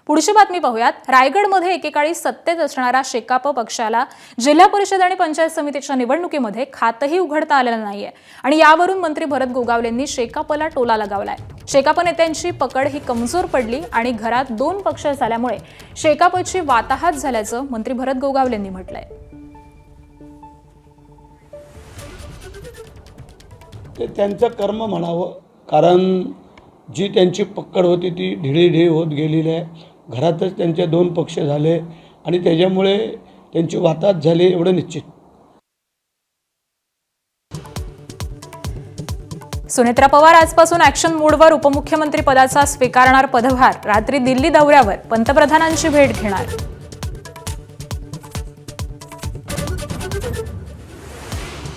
पुढची बातमी पाहूयात। रायगडमध्ये एकेकाळी सत्तेत असणारा शेकाप पक्षाला जिल्हा परिषद आणि पंचायत समितीच्या निवडणुकीमध्ये खातही उघडता आलेलं नाहीये आणि यावरून मंत्री भरत गोगावलेंनी शेकापला टोला लगावलाय। शेकाप नेत्यांची पकड ही कमजोर पडली आणि घरात 2 पक्ष झाल्यामुळे शेकापची वाताहत झाल्याचं मंत्री भरत गोगावलेंनी म्हटलंय। ते त्यांचं कर्म म्हणावं, कारण जी त्यांची पकड होती ती ढिळीढिळी होत गेलेली आहे। घरातच त्यांचे 2 पक्ष झाले आणि त्याच्यामुळे त्यांची वाताहत झाली एवढं निश्चित। सुनेत्रा पवार आजपासून ॲक्शन मोडवर उपमुख्यमंत्री पदाचा स्वीकारणार पदभार। रात्री दिल्ली दौऱ्यावर पंतप्रधानांची भेट घेणार।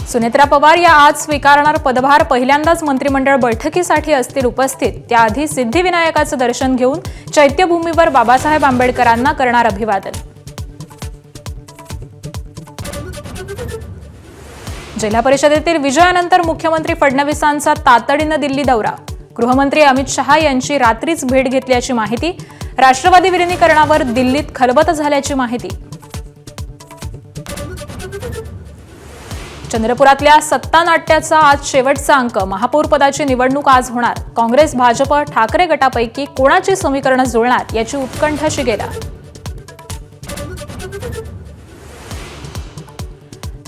सुनेत्रा पवार या आज स्वीकारणार पदभार। पहिल्यांदाच मंत्रिमंडळ बैठकीसाठी असतील उपस्थित। त्याआधी सिद्धिविनायकाचं दर्शन घेऊन चैत्यभूमीवर बाबासाहेब आंबेडकरांना करणार अभिवादन। जिल्हा परिषदेतील विजयानंतर मुख्यमंत्री फडणवीसांचा तातडीनं दिल्ली दौरा। गृहमंत्री अमित शहा यांची रात्रीच भेट घेतल्याची माहिती। राष्ट्रवादी विलीनीकरणावर दिल्लीत खलबत झाल्याची माहिती। चंद्रपुरातल्या सत्ता नाट्याचा आज शेवटचा अंक। महापौर पदाची निवडणूक आज होणार। काँग्रेस भाजप ठाकरे गटापैकी कोणाची समीकरणं जुळणार याची उत्कंठा शिगेला।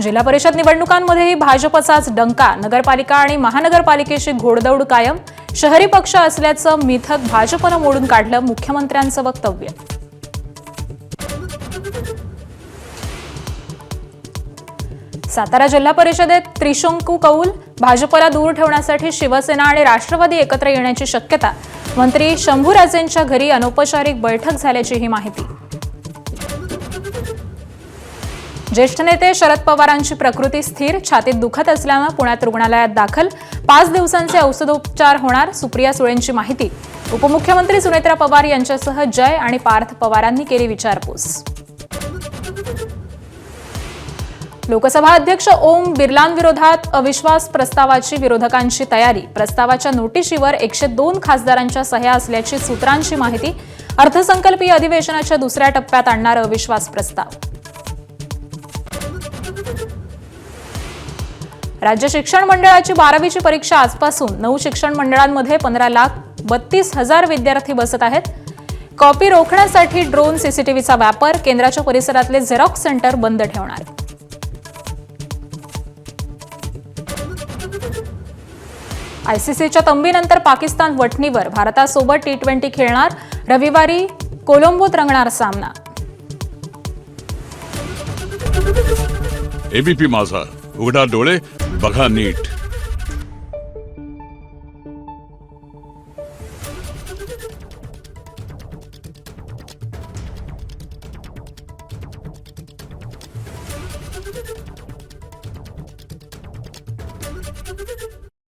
जिल्हा परिषद निवडणुकांमध्येही भाजपचाच डंका। नगरपालिका आणि महानगरपालिकेची घोडदौड कायम। शहरी पक्ष असल्याचं मिथक भाजपनं मोडून काढलं, मुख्यमंत्र्यांचं वक्तव्य। सातारा जिल्हा परिषदेत त्रिशंकू कौल। भाजपला दूर ठेवण्यासाठी शिवसेना आणि राष्ट्रवादी एकत्र येण्याची शक्यता। मंत्री शंभूराजेंच्या घरी अनौपचारिक बैठक झाल्याची ही माहिती। ज्येष्ठ नेते शरद पवारांची प्रकृती स्थिर। छातीत दुखत असल्यानं पुण्यात रुग्णालयात दाखल। 5 दिवसांचे औषधोपचार होणार। सुप्रिया सुळेंची माहिती। उपमुख्यमंत्री सुनेत्रा पवार यांच्यासह जय आणि पार्थ पवारांनी केली विचारपूस। लोकसभा अध्यक्ष ओम बिर्लांविरोधात अविश्वास प्रस्तावाची विरोधकांची तयारी। प्रस्तावाच्या नोटिशीवर 102 खासदारांच्या सह्या असल्याची सूत्रांची माहिती। अर्थसंकल्पीय अधिवेशनाच्या दुसऱ्या टप्प्यात आणणार अविश्वास प्रस्ताव। राज्य शिक्षण मंडळाची 12वीची परीक्षा आजपासून। 9 शिक्षण मंडळांमध्ये 15,32,000 विद्यार्थी बसत आहेत। कॉपी रोखण्यासाठी ड्रोन सीसीटीव्हीचा वापर। केंद्राच्या परिसरातले झेरॉक्स सेंटर बंद ठेवणार। आयसीसीच्या तंबीनंतर पाकिस्तान वठणीवर। भारतासोबत T20 खेळणार। रविवारी कोलंबोत रंगणार सामना। एबीपी माझा, उघडा डोळे बघा नीट।